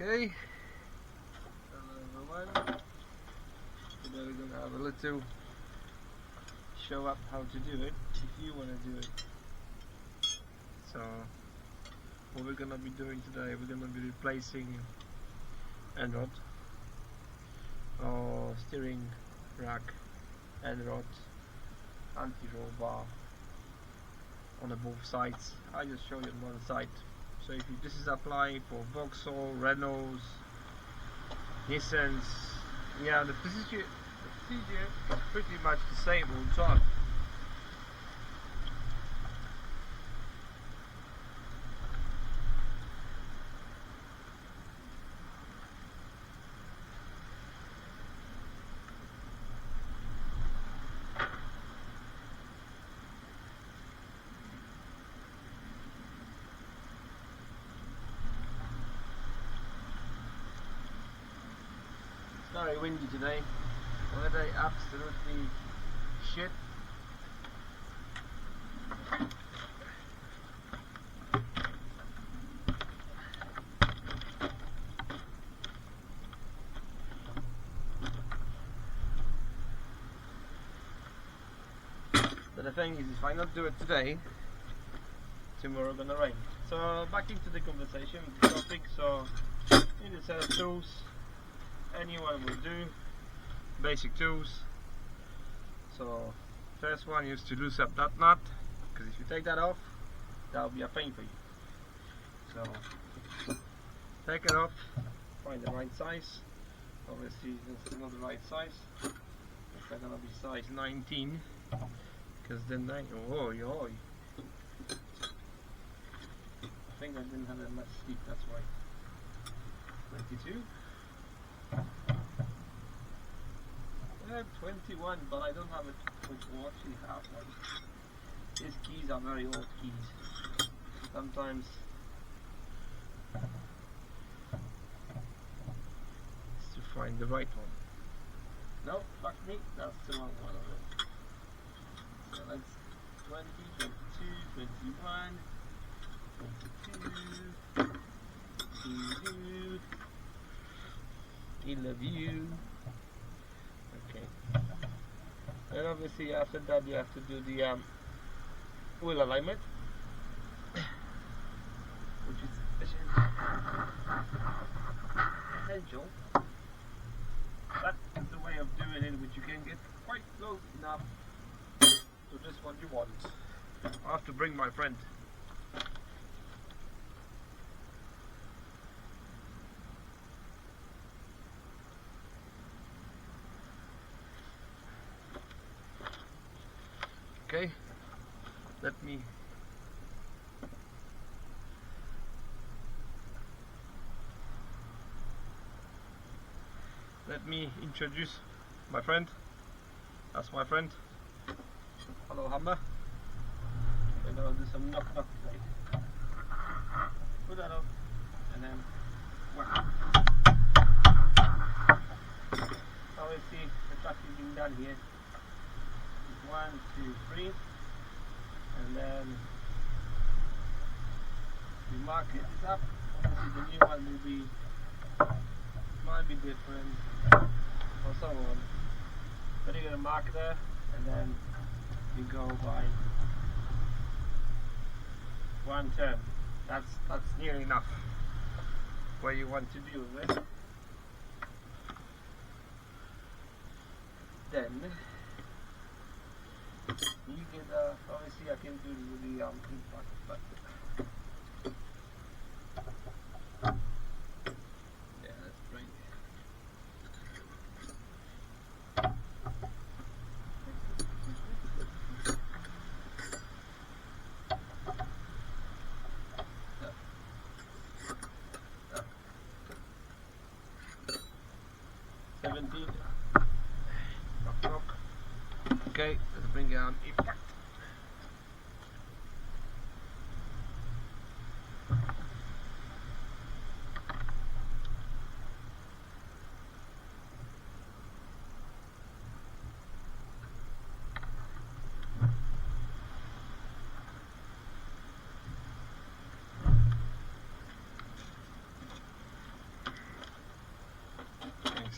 Okay, hello everyone. Today we're gonna have a little show up how to do it if you wanna do it. So what we're gonna be doing today, we're gonna be replacing end rod or steering rack end rod, anti-roll bar on the both sides. I just show you on one side. So if this is applying for Vauxhall, Renaults, Nissans, yeah, the procedure is pretty much the same all time. Very windy today. Weather absolutely shit. But the thing is, if I not do it today, tomorrow gonna rain. So back into the conversation, the topic. So you need a set of tools. Anyone will do, basic tools. So first one is to loosen up that nut, because if you take that off, that will be a pain for you. So take it off, find the right size. Obviously this is not the right size. It's gonna be size 19, because then I think I didn't have that much sleep, that's why. 22. 21, but I don't have it to actually have one. These keys are very old keys. Sometimes it's to find the right one. No, fuck me, that's the wrong one already. So that's 20, 22, 21, 22, 22, 11. Okay. And obviously after that you have to do the wheel alignment, which is essential. That is the way of doing it, which you can get quite close enough to this one you want. I have to bring my friend. Okay, let me introduce my friend. That's my friend. Hello, Hammer. We're gonna do some knock today. Put that up and then whack. Obviously the track is being done here. 1, 2, 3, and then we mark it up. Obviously the new one will be, might be different or so on, but you're going to mark there and then you go by one turn. That's near enough where you want to be with it. Then you get obviously I can do the impact, but yeah, that's great. So, 17. Knock. Okay, let's bring down impact.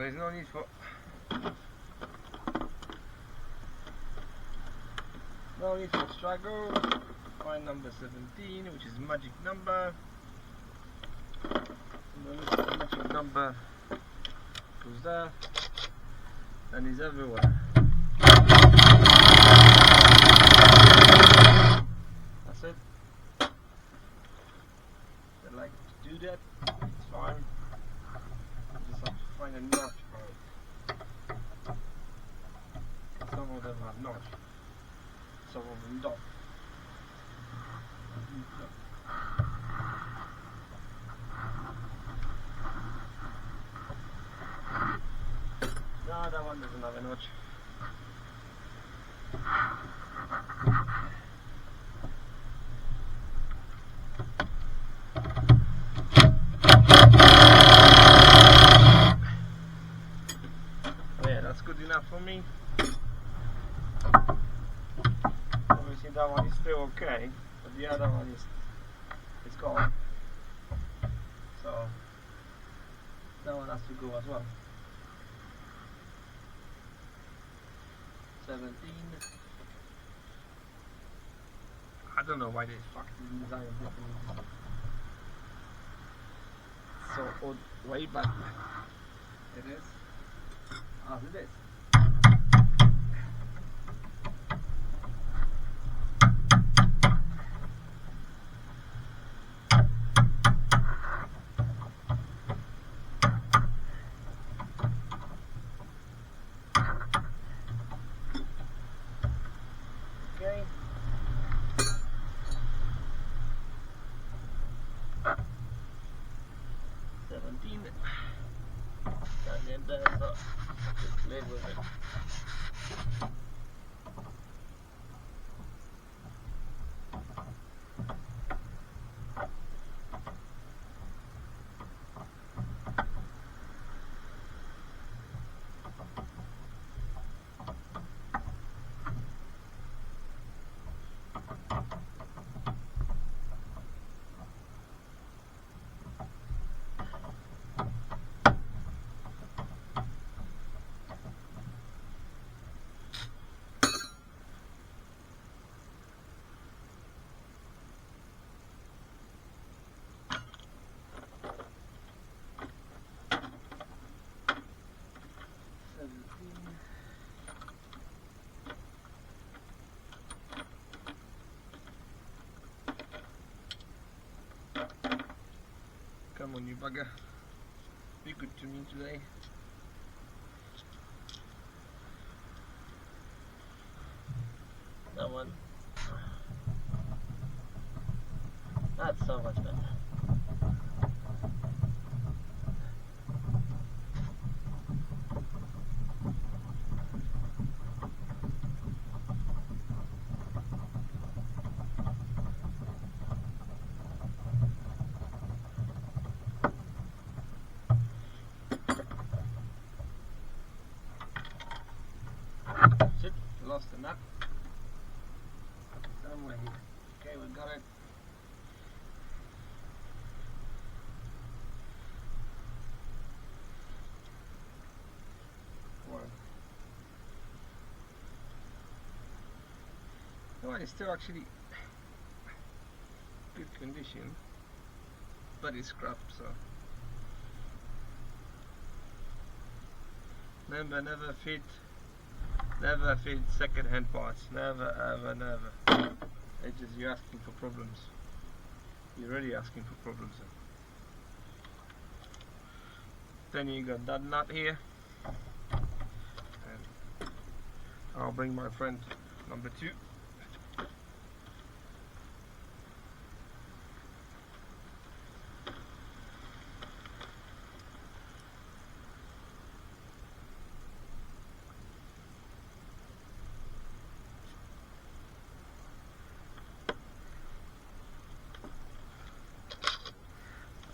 so there's no need for struggle. Find number 17, which is magic number. And then the magic number goes there and is everywhere. That's it. I like to do that. It's fine. You just have to find a notch for it. Some of them have notch. Some of them don't. No, that one doesn't have a notch. Oh yeah, that's good enough for me. Obviously that one is still okay, but the other one is gone. So that one has to go as well. 17. I don't know why they fucking designed it so odd way, but it is as it is. Okay. And then there's just live with it. Come on, you bugger. Be good to me today. That one. That's so much better. Shit, lost the nut. Somewhere here. Okay, we got it. The one is still actually good condition, but it's scrap, so never fit second-hand parts. Never, ever, never. It's just you're asking for problems. You're really asking for problems. Then you got that nut here, and I'll bring my friend number 2.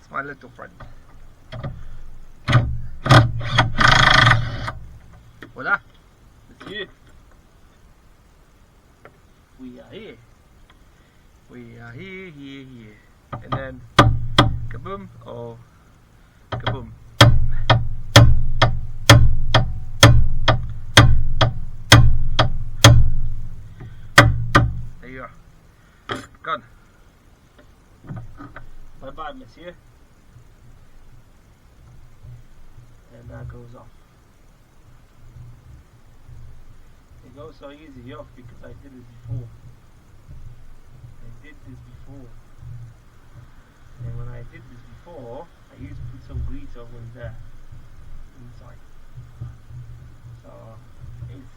My little friend. Voila, it's you. We are here. We are here. And then kaboom, or kaboom. here. Gone. Bye bye, monsieur. And that goes off. It goes so easy off because I did this before. And when I did this before, I used to put some grease over there inside. So it's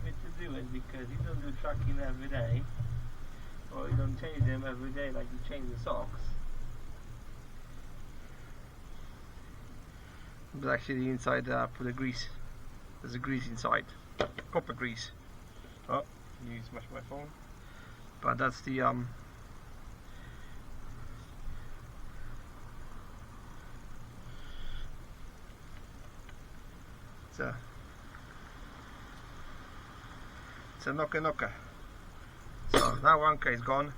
good to do it because you don't do trucking every day, or you don't change them every day like you change the socks. But actually inside put the grease. There's a grease inside. Copper grease. Oh, you smashed my phone. But that's the it's a knocker. So now one K is gone.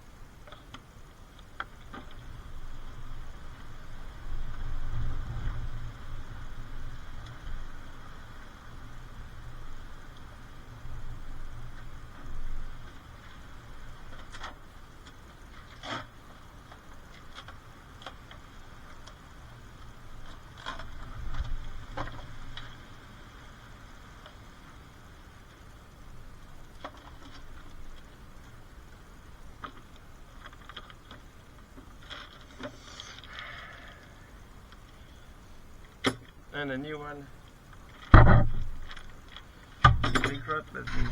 And a new one. Secret, let me.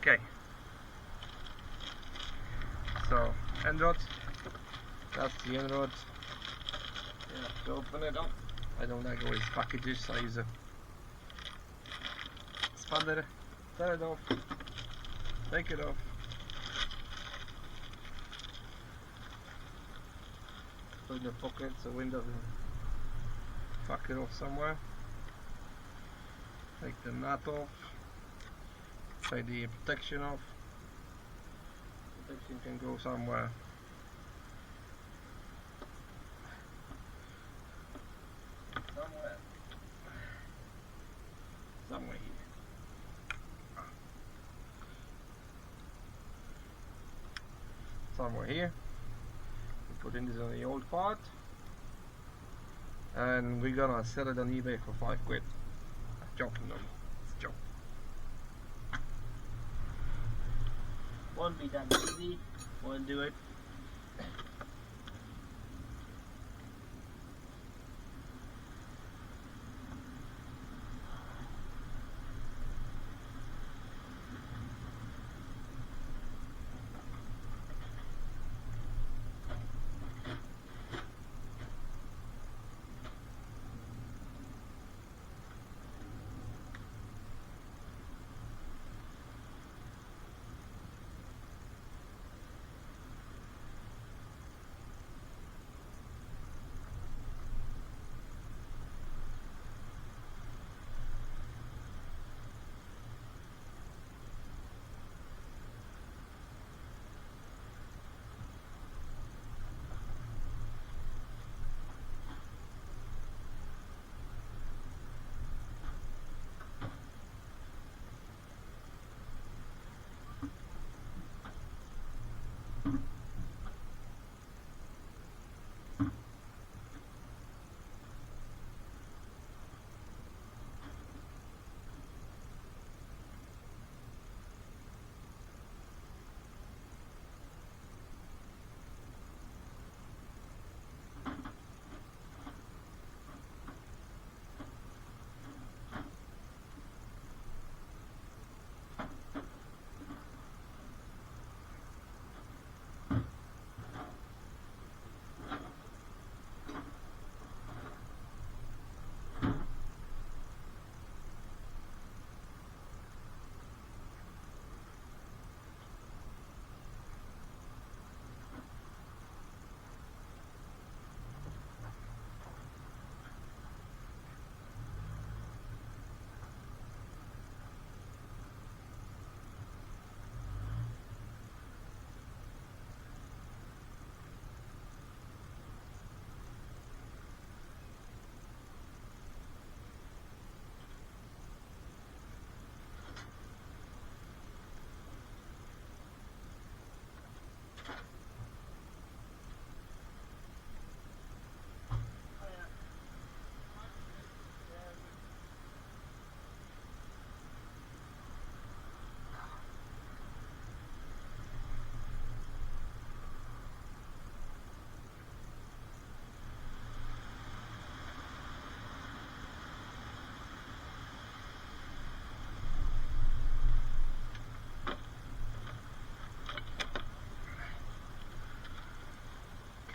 Okay. Okay, so end rod, that's the end rod. You have to open it up. I don't like always packages, so I use a spanner. Turn it off, take it off, put it in the pocket so wind doesn't fuck it off somewhere. Take the nut off. Take the protection off. Protection can go somewhere. Somewhere here. Somewhere here. We put in this on the old part. And we're gonna sell it on eBay for 5 quid. I'm joking on. It's a joke. Won't be that easy, won't do it.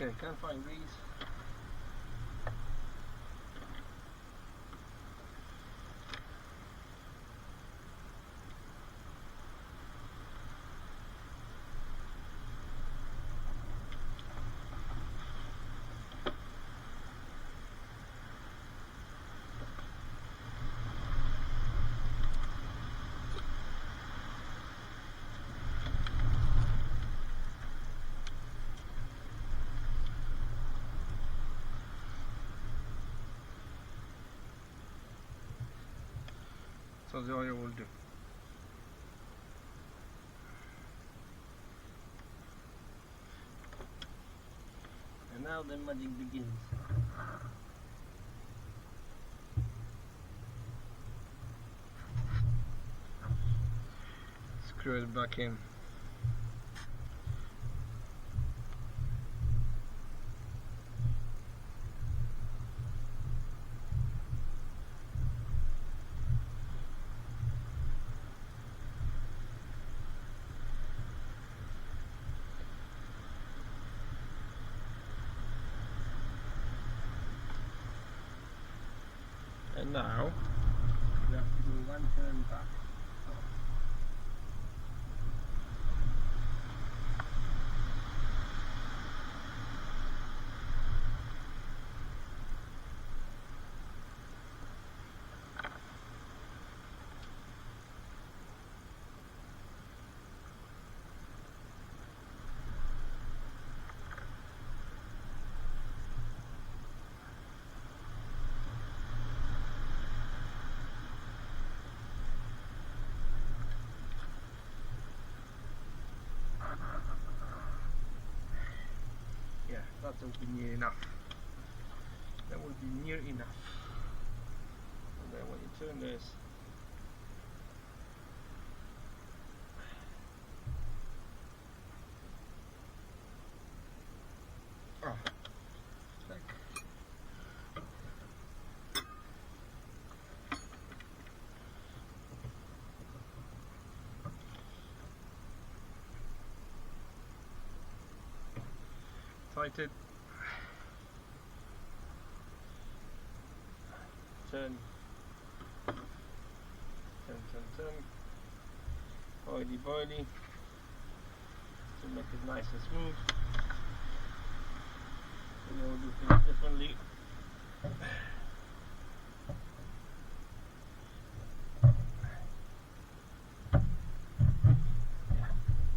Okay, can't find these. So the oil will do. And now the magic begins. Screw it back in. And now we have to do one turn back. That will be near enough. That will be near enough. And then when you turn this, oh, tighten, turn, oily boily to make it nice and smooth. And then we'll do things differently. Yeah,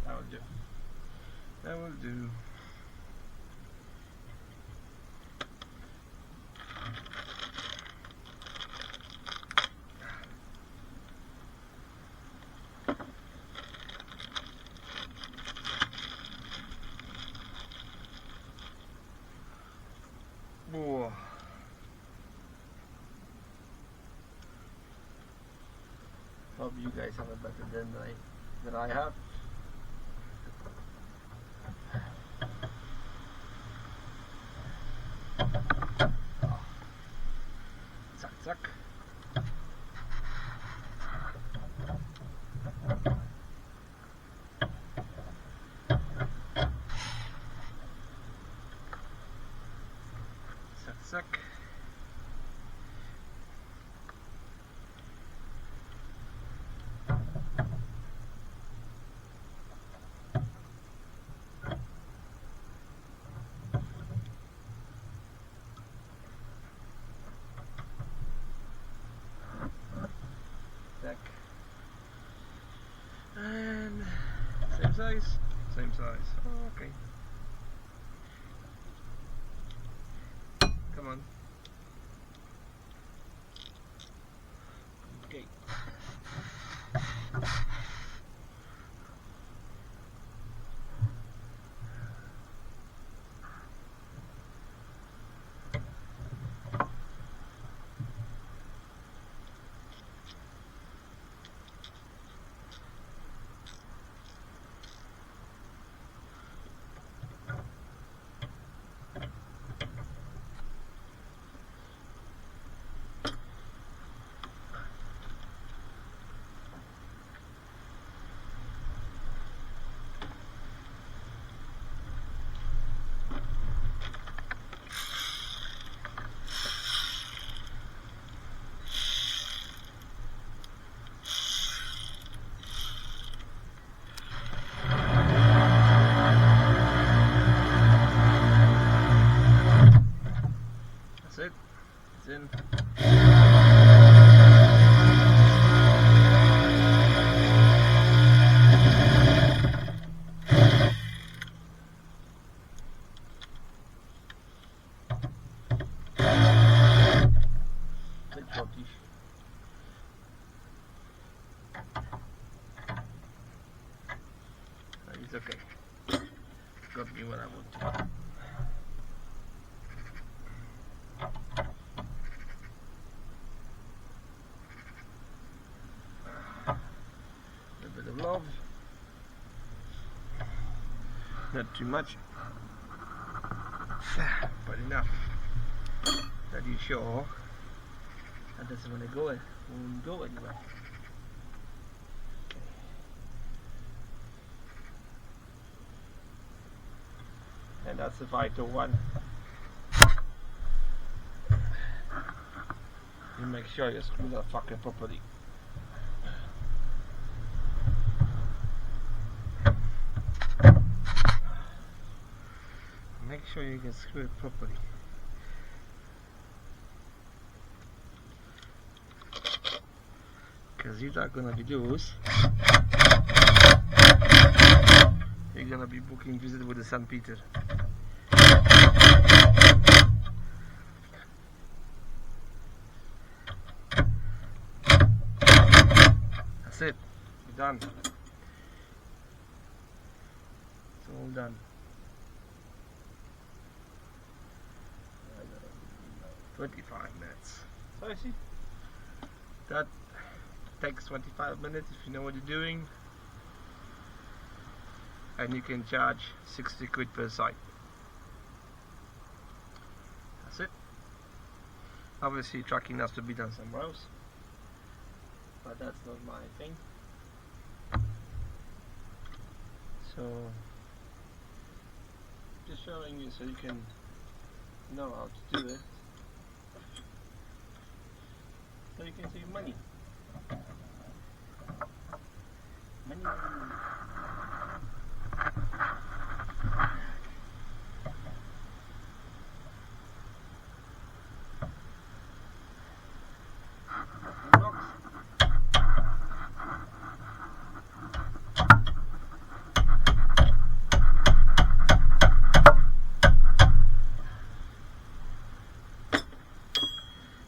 that will do. That will do. Whoa. Hope you guys have it better than I have. Zack, zack. Zack, zack. And same size, same size. Oh, okay. Come on. Okay. That's in. It's okay. Got me what I want. A bit of love. Not too much. But enough that you sure that doesn't want to go it won't go anywhere. And that's the vital one. You make sure you screw that fucker properly. Make sure you can screw it properly. Because you're not gonna be those. You're gonna be booking visit with the St. Peter. That's it. You're done. It's all done. 25 minutes. So I see that takes 25 minutes if you know what you're doing, and you can charge 60 quid per site. That's it. Obviously tracking has to be done somewhere else, but that's not my thing. So just showing you so you can know how to do it, so you can save money.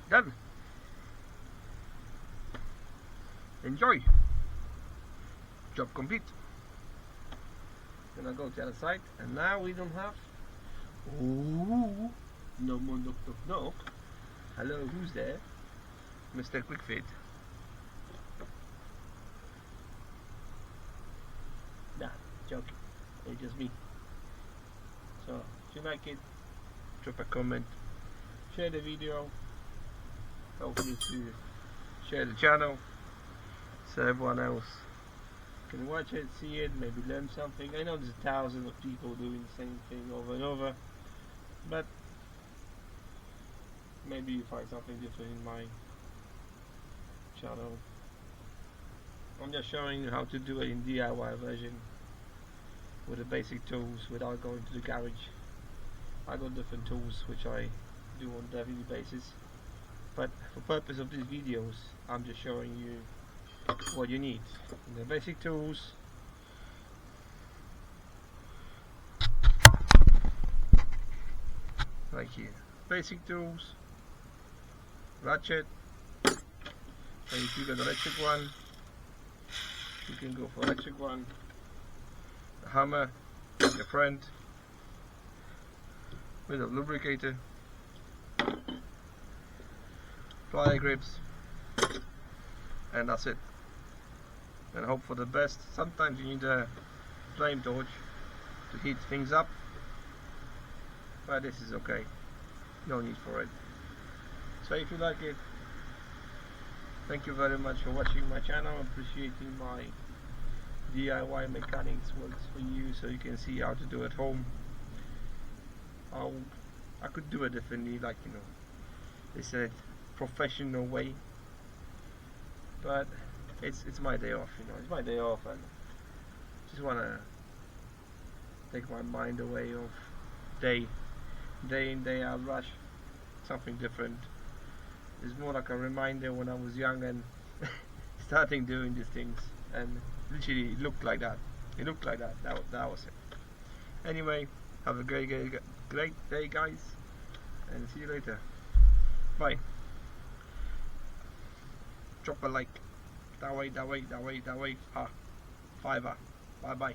Done. Enjoy. Job complete. Gonna go to the other side, and now we don't have. Ooh, no more knock knock knock. Hello, who's there? Mr. Quickfit. Nah, joking. It's just me. So if you like it, drop a comment, share the video. Hopefully to share the channel so everyone else can watch it, see it, maybe learn something. I know there's thousands of people doing the same thing over and over, but maybe you find something different in my channel. I'm just showing you how to do it in DIY version with the basic tools without going to the garage. I got different tools which I do on a daily basis, but for purpose of these videos I'm just showing you what you need. The basic tools, like here, basic tools, ratchet. So if you got the electric one, you can go for electric one. The hammer, your friend, with a lubricator, plier grips, and that's it. And hope for the best. Sometimes you need a flame torch to heat things up, but this is okay, no need for it. So if you like it, thank you very much for watching my channel, appreciating my DIY mechanics works for you, so you can see how to do at home. I could do it differently, like, you know, they said professional way, but it's my day off, you know, it's my day off, and just want to take my mind away of day in day out rush, something different, It's more like a reminder when I was young and starting doing these things, and literally it looked like that. It looked like that. That was it. Anyway, have a great day, guys, and see you later. Bye. Drop a like. That way. Ah, fiver. Bye bye.